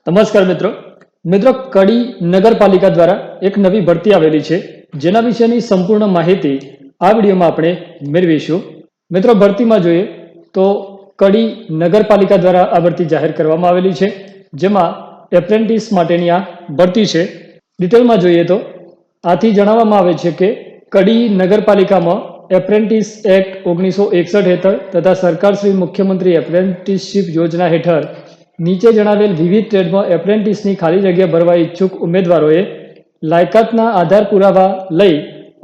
નમસ્કાર મિત્રો કડી નગરપાલિકા દ્વારા એક નવી ભરતી આવેલી છે, જેના વિશેની સંપૂર્ણ માહિતી આ વિડીયોમાં આપણે મેળવીશું। મિત્રો, ભરતીમાં જોઈએ તો કડી નગરપાલિકા દ્વારા આ ભરતી જાહેર કરવામાં આવેલી છે, જેમાં એપ્રેન્ટિસ માટેની આ ભરતી છે। ડિટેલમાં જોઈએ તો આથી જણાવવામાં આવે છે કે કડી નગરપાલિકામાં એપ્રેન્ટિસ એક્ટ 1961 હેઠળ તથા સરકાર શ્રી મુખ્યમંત્રી એપ્રેન્ટિસશીપ યોજના હેઠળ નીચે જણાવેલ વિવિધ ટ્રેડમાં એપ્રેન્ટિસની ખાલી જગ્યા ભરવા ઈચ્છુક ઉમેદવારોએ લાયકાતના આધાર પુરાવા લઈ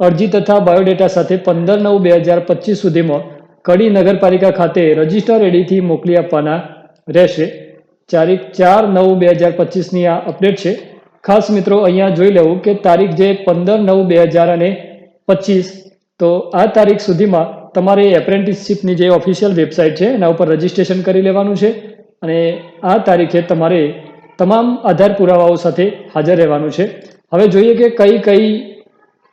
અરજી તથા બાયોડેટા સાથે 15/9/2025 સુધીમાં કડી નગરપાલિકા ખાતે રજિસ્ટર એડીથી મોકલી આપવાના રહેશે। તારીખ 4/9/2025ની આ અપડેટ છે। ખાસ મિત્રો, અહીંયા જોઈ લેવું કે તારીખ જે 15/9/2025, તો આ તારીખ સુધીમાં તમારે એપ્રેન્ટિસશીપની જે ઓફિશિયલ વેબસાઇટ છે એના ઉપર રજિસ્ટ્રેશન કરી લેવાનું છે અને આ તારીખે તમારે તમામ આધાર પુરાવાઓ સાથે હાજર રહેવાનું છે। હવે જોઈએ કે કઈ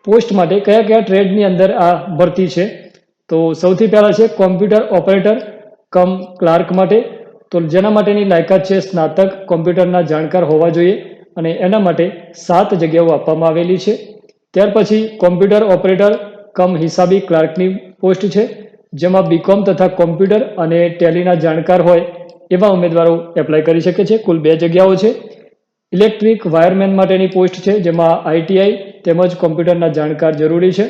પોસ્ટ માટે કયા ટ્રેડની અંદર આ ભરતી છે। તો સૌથી પહેલાં છે કોમ્પ્યુટર ઓપરેટર કમ ક્લાર્ક માટે, તો જેના માટેની લાયકાત છે સ્નાતક કોમ્પ્યુટરના જાણકાર હોવા જોઈએ અને એના માટે 7 જગ્યાઓ આપવામાં આવેલી છે। ત્યાર પછી કોમ્પ્યુટર ઓપરેટર કમ હિસાબી ક્લાર્કની પોસ્ટ છે, જેમાં બીકોમ તથા કોમ્પ્યુટર અને ટેલીના જાણકાર હોય એવા ઉમેદવારો એપ્લાય કરી શકે છે। કુલ 2 જગ્યાઓ છે। ઇલેક્ટ્રિક વાયરમેન માટેની પોસ્ટ છે, જેમાં આઈટીઆઈ તેમજ કોમ્પ્યુટરના જાણકાર જરૂરી છે,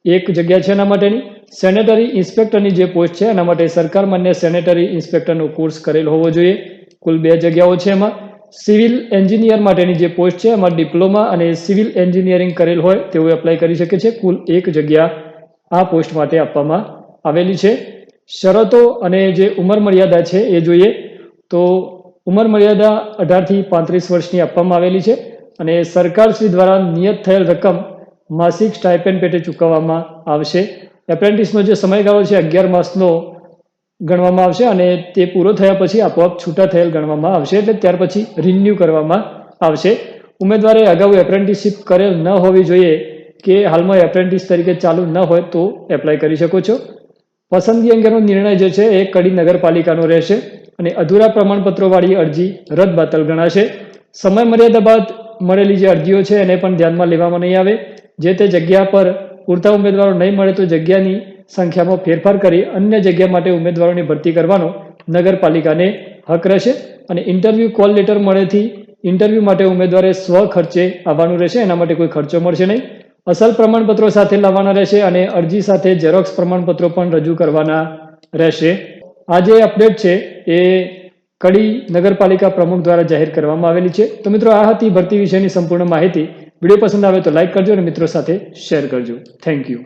1 જગ્યા છે એના માટેની। સેનેટરી ઇન્સ્પેક્ટરની જે પોસ્ટ છે એના માટે સરકાર માન્ય સેનેટરી ઇન્સ્પેક્ટરનો કોર્સ કરેલ હોવો જોઈએ, કુલ 2 જગ્યાઓ છે એમાં। સિવિલ એન્જિનિયર માટેની જે પોસ્ટ છે એમાં ડિપ્લોમા અને સિવિલ એન્જિનિયરિંગ કરેલ હોય તેવું એપ્લાય કરી શકે છે, કુલ 1 જગ્યા આ પોસ્ટ માટે આપવામાં આવેલી છે। શરતો અને જે ઉંમર મર્યાદા છે એ જોઈએ તો ઉંમર મર્યાદા 18 થી 35 વર્ષની આપવામાં આવેલી છે અને સરકારશ્રી દ્વારા નિયત થયેલ રકમ માસિક સ્ટાઇપેન્ડ પેટે ચૂકવવામાં આવશે। એપ્રેન્ટિસનો જે સમયગાળો છે 11 માસનો ગણવામાં આવશે અને તે પૂરો થયા પછી આપોઆપ છૂટા થયેલ ગણવામાં આવશે, એટલે ત્યાર પછી રિન્યૂ કરવામાં આવશે। ઉમેદવારે અગાઉ એપ્રેન્ટિસશીપ કરેલ ન હોવી જોઈએ કે હાલમાં એપ્રેન્ટિસ તરીકે ચાલુ ન હોય તો એપ્લાય કરી શકો છો। પસંદગી અંગેનો નિર્ણય જે છે એ કડી નગરપાલિકાનો રહેશે અને અધૂરા પ્રમાણપત્રોવાળી અરજી રદબાતલ ગણાશે। સમય મર્યાદા બાદ મળેલી જે અરજીઓ છે એને પણ ધ્યાનમાં લેવામાં નહીં આવે। જે તે જગ્યા પર પૂરતા ઉમેદવારો નહીં મળે તો જગ્યાની સંખ્યામાં ફેરફાર કરી અન્ય જગ્યા માટે ઉમેદવારોની ભરતી કરવાનો નગરપાલિકાને હક રહેશે અને ઇન્ટરવ્યૂ કોલ લેટર મળેથી ઇન્ટરવ્યૂ માટે ઉમેદવારે સ્વ ખર્ચે આવવાનું રહેશે, એના માટે કોઈ ખર્ચો મળશે નહીં। અસલ પ્રમાણપત્રો સાથે લાવવાના રહેશે અને અરજી સાથે ઝેરોક્સ પ્રમાણપત્રો પણ રજૂ કરવાના રહેશે। આ જે અપડેટ છે એ કડી નગરપાલિકા પ્રમુખ દ્વારા જાહેર કરવામાં આવેલી છે। તો મિત્રો, આ હતી ભરતી વિશેની સંપૂર્ણ માહિતી। વિડીયો પસંદ આવે તો લાઇક કરજો અને મિત્રો સાથે શેર કરજો। Thank you.